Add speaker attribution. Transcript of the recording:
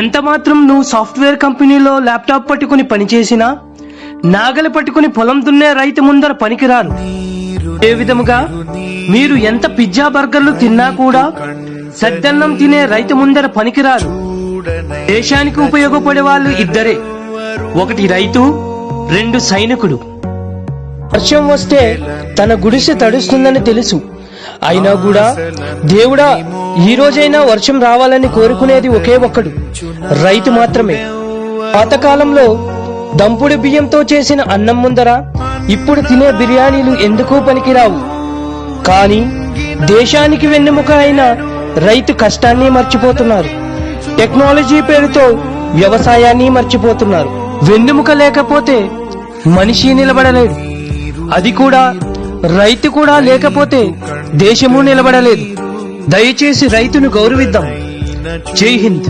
Speaker 1: ఎంత మాత్రం నువ్వు సాఫ్ట్వేర్ కంపెనీలో ల్యాప్టాప్ పట్టుకుని పనిచేసినా నాగలి పట్టుకుని పొలం దున్నే రైతు ముందర పనికిరారు. ఏ విధముగా మీరు ఎంత పిజ్జా బర్గర్లు తిన్నా కూడా సద్దన్నం తినే రైతు ముందర పనికిరారు. దేశానికి ఉపయోగపడే వాళ్ళు ఇద్దరే, ఒకటి రైతు, రెండు సైనికుడు. వర్షం వస్తే తన గుడిసె తడుస్తుందని తెలుసు, అయినా కూడా దేవుడా ఈ రోజైనా వర్షం రావాలని కోరుకునేది ఒకే ఒక్కడు, రైతు మాత్రమే. పాతకాలంలో దంపుడు బియ్యంతో చేసిన అన్నం ముందర ఇప్పుడు తినే బిర్యానీలు ఎందుకు పనికిరావు. కానీ దేశానికి వెన్నెముక అయిన రైతు కష్టాన్ని మర్చిపోతున్నారు. టెక్నాలజీ పేరుతో వ్యవసాయాన్ని మర్చిపోతున్నారు. వెన్నెముక లేకపోతే మనిషి నిలబడలేడు, అది కూడా రైతు కూడా లేకపోతే దేశము నిలబడలేదు. దయచేసి రైతును గౌరవిద్దాం. జై హింద్.